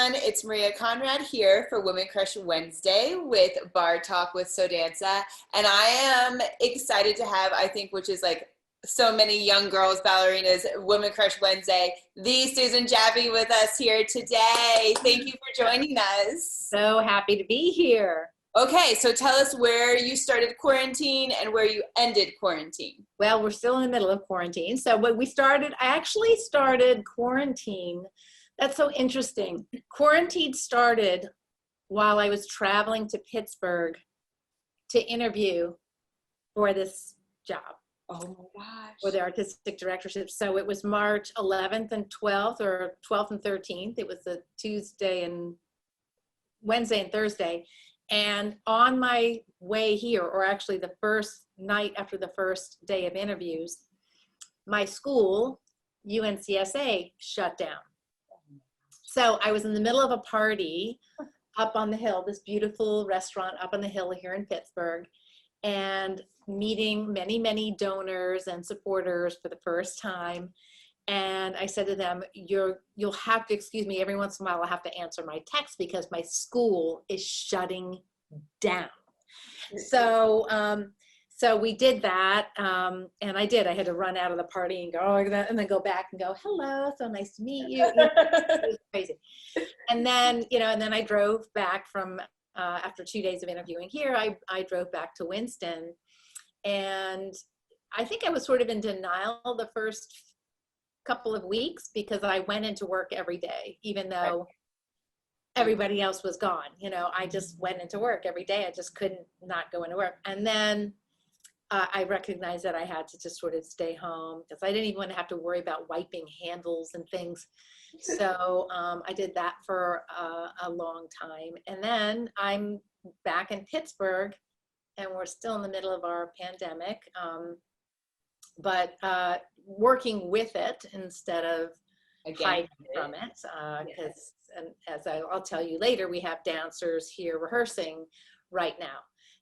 everyone. It's Maria Konrad here for Women Crush Wednesday with Barre Talk with Só Dança. And I am excited to have, I think, which is like so many young girls, ballerinas, Women Crush Wednesday, the Susan Jaffe with us here today. Thank you for joining us. So happy to be here. Okay, so tell us where you started quarantine and where you ended quarantine. Well, we're still in the middle of quarantine. So when I actually started quarantine. That's so interesting. Quarantine started while I was traveling to Pittsburgh to interview for this job. Oh my gosh. For the artistic directorship. So it was March 11th and 12th, or 12th and 13th. It was a Tuesday and Wednesday and Thursday. And on my way here, or actually the first night after the first day of interviews, my school, UNCSA, shut down. So I was in the middle of a party up on the hill, this beautiful restaurant up on the hill here in Pittsburgh, and meeting many, many donors and supporters for the first time. And I said to them, you'll have to excuse me, every once in a while I'll have to answer my text because my school is shutting down. So we did that, and I had to run out of the party and go, and then go back and go, hello, so nice to meet you. It was crazy. And then, and then I drove back from, after 2 days of interviewing here, I drove back to Winston. And I think I was sort of in denial the first couple of weeks because I went into work every day, even though everybody else was gone. I just went into work every day. I just couldn't not go into work. And then I recognized that I had to just sort of stay home because I didn't even want to have to worry about wiping handles and things. So I did that for a long time. And then I'm back in Pittsburgh and we're still in the middle of our pandemic, but working with it instead of hiding from it. Because as I'll tell you later, we have dancers here rehearsing right now.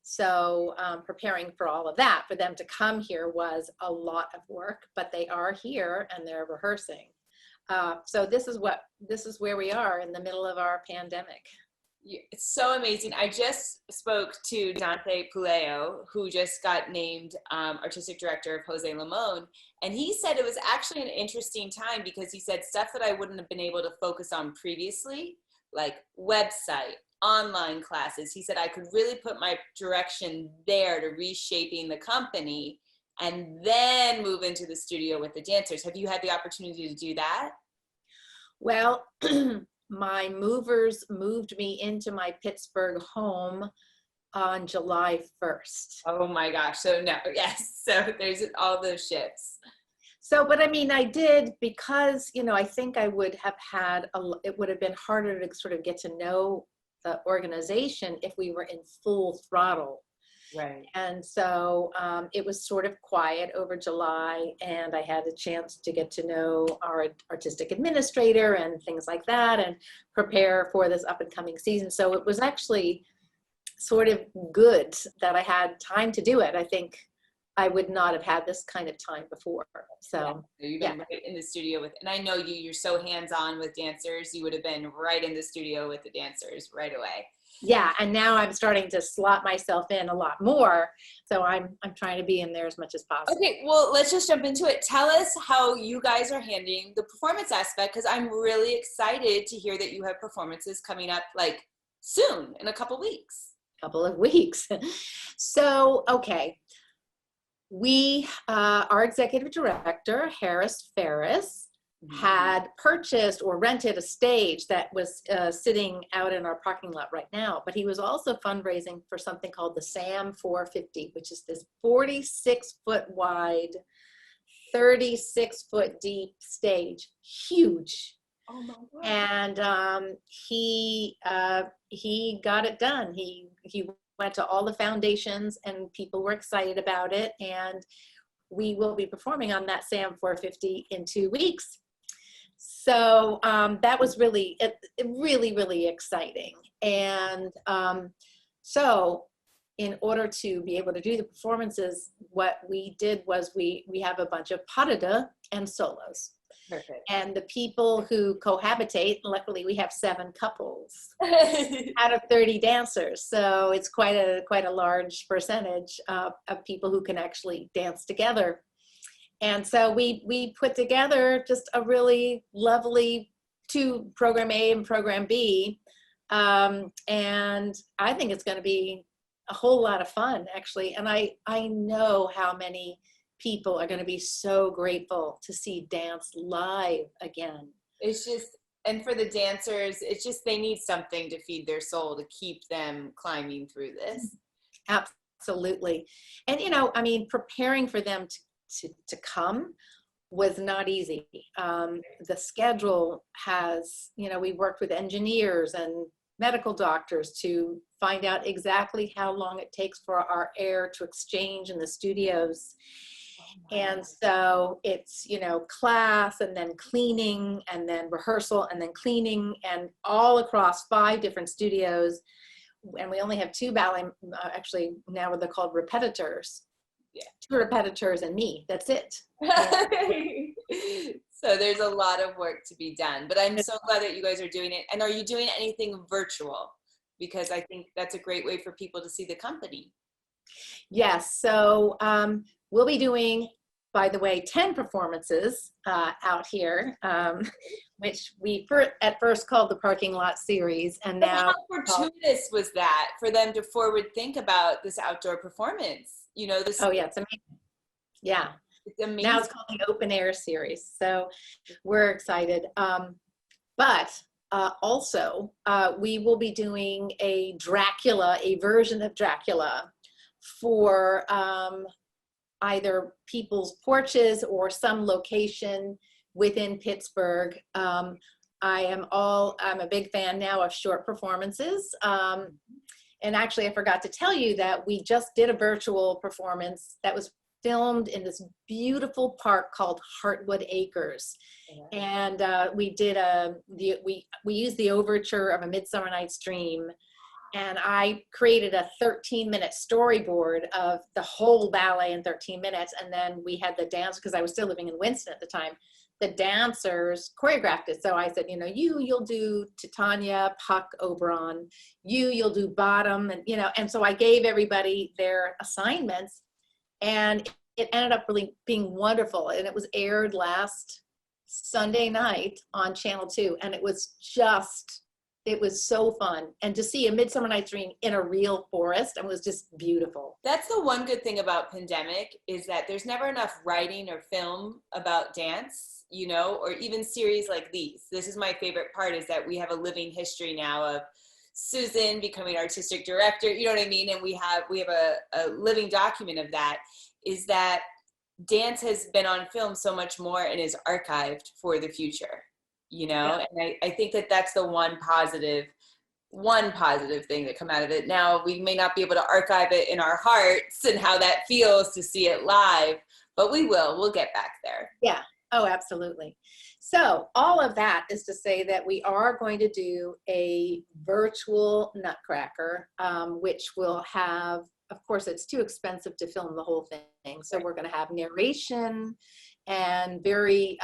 So preparing for all of that, for them to come here was a lot of work, but they are here and they're rehearsing. So this is where we are in the middle of our pandemic. It's so amazing. I just spoke to Dante Puleo, who just got named artistic director of Jose Limon, and he said it was actually an interesting time because he said stuff that I wouldn't have been able to focus on previously, like website, online classes. He said I could really put my direction there to reshaping the company and then move into the studio with the dancers. Have you had the opportunity to do that? Well, my movers moved me into my Pittsburgh home on July 1st. Oh my gosh. So no, yes. So there's all those shifts. So, but I mean, I did because, I think I would have had, it would have been harder to sort of get to know the organization if we were in full throttle. Right. And so it was sort of quiet over July, and I had a chance to get to know our artistic administrator and things like that and prepare for this up and coming season. So it was actually sort of good that I had time to do it. I think I would not have had this kind of time before. So you've been right in the studio with, and I know you're so hands-on with dancers. You would have been right in the studio with the dancers right away. Yeah, and now I'm starting to slot myself in a lot more. So I'm trying to be in there as much as possible. Okay, well, let's just jump into it. Tell us how you guys are handling the performance aspect, because I'm really excited to hear that you have performances coming up like soon, in a couple weeks. Couple of weeks. So, okay. Our executive director, Harris Ferris, had purchased or rented a stage that was sitting out in our parking lot right now, but he was also fundraising for something called the SAM 450, which is this 46-foot wide, 36-foot deep stage, huge. Oh my God. And he got it done. He went to all the foundations and people were excited about it, and we will be performing on that SAM 450 in 2 weeks. So that was really exciting. And so in order to be able to do the performances, what we did was we have a bunch of pas de deux and solos. Perfect. And the people who cohabitate, luckily we have 7 couples out of 30 dancers. So it's quite a large percentage of people who can actually dance together. And so we put together just a really lovely 2 program A and program B. And I think it's going to be a whole lot of fun, actually. And I know how many people are going to be so grateful to see dance live again. It's just, and for the dancers, it's just, they need something to feed their soul to keep them climbing through this. Absolutely. And, you know, I mean, preparing for them to come was not easy. The schedule has, you know, we worked with engineers and medical doctors to find out exactly how long it takes for our air to exchange in the studios. And so it's, you know, class and then cleaning and then rehearsal and then cleaning, and all across 5 different studios. And we only have 2 ballet, actually now they're called repetitors. Yeah. 2 repetitors and me, that's it. So there's a lot of work to be done, but I'm so glad that you guys are doing it. And are you doing anything virtual? Because I think that's a great way for people to see the company. Yes, so we'll be doing, by the way, 10 performances out here, which we at first called the Parking Lot Series, and now— How fortuitous was that for them to forward think about this outdoor performance? You know, this. Oh yeah, it's amazing. Yeah, it's amazing. Now it's called the Open Air Series, so we're excited. But also, we will be doing a Dracula, a version of Dracula, for either people's porches or some location within Pittsburgh. I'm a big fan now of short performances. And actually, I forgot to tell you that we just did a virtual performance that was filmed in this beautiful park called Heartwood Acres. Yeah. And we did we used the overture of A Midsummer Night's Dream. And I created a 13-minute storyboard of the whole ballet in 13 minutes. And then we had the dance, because I was still living in Winston at the time. The dancers choreographed it. So I said, you know, you'll do Titania, Puck, Oberon. You'll do Bottom. And, you know, and so I gave everybody their assignments. And it ended up really being wonderful. And it was aired last Sunday night on Channel 2. And it was so fun. And to see A Midsummer Night's Dream in a real forest, it was just beautiful. That's the one good thing about pandemic, is that there's never enough writing or film about dance, you know, or even series like these. This is my favorite part, is that we have a living history now of Susan becoming artistic director, you know what I mean? And we have a living document of that, is that dance has been on film so much more and is archived for the future. You know, yeah. And I think that that's the one positive thing that come out of it. Now, we may not be able to archive it in our hearts and how that feels to see it live, but we'll get back there. Yeah. Oh, absolutely. So all of that is to say that we are going to do a virtual Nutcracker, which will have, of course, it's too expensive to film the whole thing. So we're going to have narration and very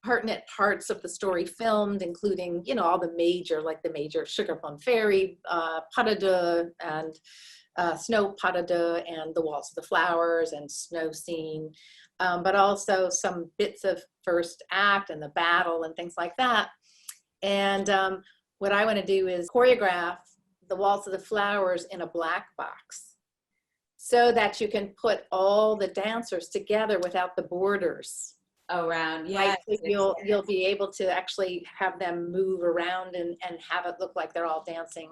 pertinent parts of the story filmed, including, you know, all the major Sugar Plum Fairy, pas de deux, and Snow pas de deux, and the Waltz of the Flowers and Snow Scene, but also some bits of first act and the battle and things like that. And what I want to do is choreograph the Waltz of the Flowers in a black box, so that you can put all the dancers together without the borders around. Yeah, right? So you'll be able to actually have them move around and have it look like they're all dancing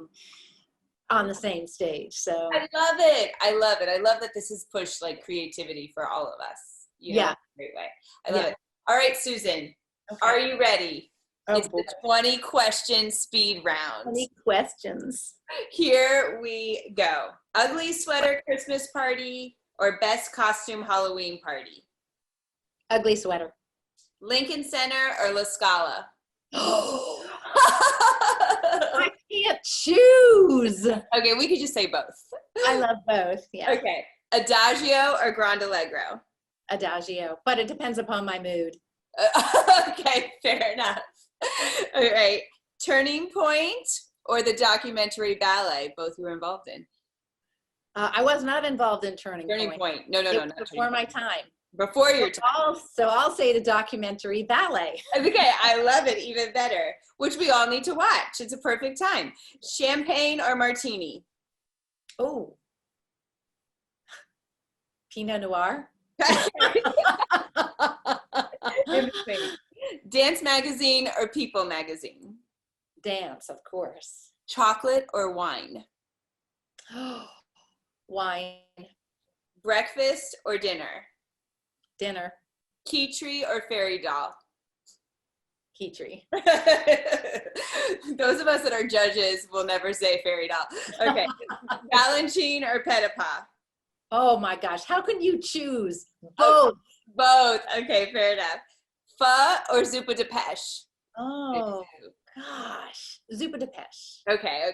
on the same stage. So I love it. I love that this has pushed like creativity for all of us. You know, in a great way. I love it. All right, Susan, are you ready? It's the 20 question speed round. 20 questions. Here we go. Ugly sweater Christmas party or best costume Halloween party? Ugly sweater. Lincoln Center or La Scala? I can't choose. Okay, we could just say both. I love both. Yeah. Okay, adagio or grande allegro? Adagio, but it depends upon my mood. Okay, fair enough. All right, turning point or the documentary ballet? Both you were involved in. I was not involved in Turning Point. No, not before my time. Before your time. So I'll say the documentary ballet. Okay, I love it even better, which we all need to watch. It's a perfect time. Champagne or martini? Oh, Pinot Noir. Dance magazine or People magazine? Dance, of course. Chocolate or wine? Wine. Breakfast or dinner? Dinner. Key tree or fairy doll? Key tree. Those of us that are judges will never say fairy doll. Okay. Balanchine or pet-a-pa? Oh my gosh, how can you choose? Both. Both. Okay, fair enough. Pho or zuppa de pêche? Oh gosh, zuppa de pêche. Okay.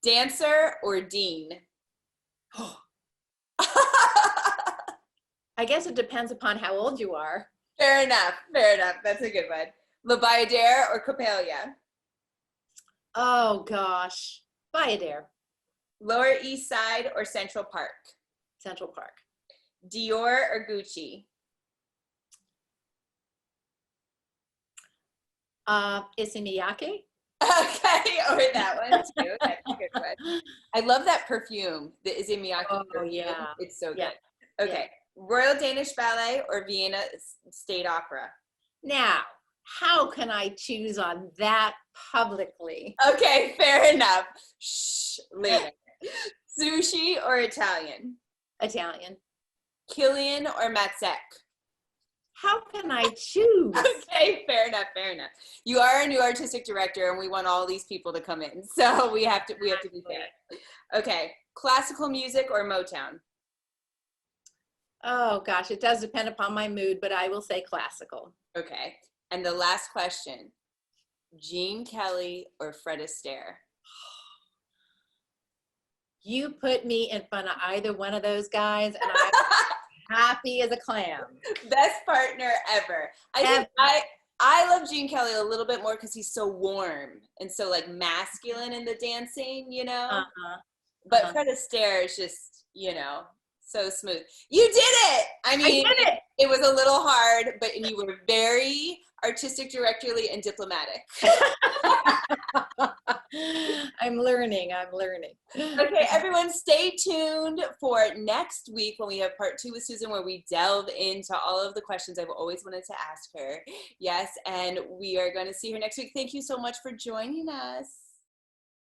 Dancer or dean? I guess it depends upon how old you are. Fair enough. That's a good one. La Bayadere or Coppelia? Oh gosh, Bayadere. Lower East Side or Central Park? Central Park. Dior or Gucci? Issey Miyake. Okay, or that one too. That's a good one. I love that perfume, the Issey Miyake perfume. Yeah. It's so good. Yeah. Okay, Royal Danish Ballet or Vienna State Opera? Now, how can I choose on that publicly? Okay, fair enough. Shh, later. Sushi or Italian? Italian. Killian or Matzek? How can I choose? Okay, fair enough. You are a new artistic director, and we want all these people to come in, so we have to be fair. Okay, classical music or Motown? Oh gosh, it does depend upon my mood, but I will say classical. Okay, and the last question: Gene Kelly or Fred Astaire? You put me in front of either one of those guys, and I'm happy as a clam. Best partner ever. I love Gene Kelly a little bit more because he's so warm and so like masculine in the dancing, you know. But Fred Astaire is just, so smooth. You did it. I mean, I did it. It was a little hard, but you were very artistic directorly and diplomatic. I'm learning. Okay, everyone, stay tuned for next week when we have part 2 with Susan, where we delve into all of the questions I've always wanted to ask her. Yes, and we are going to see her next week. Thank you so much for joining us.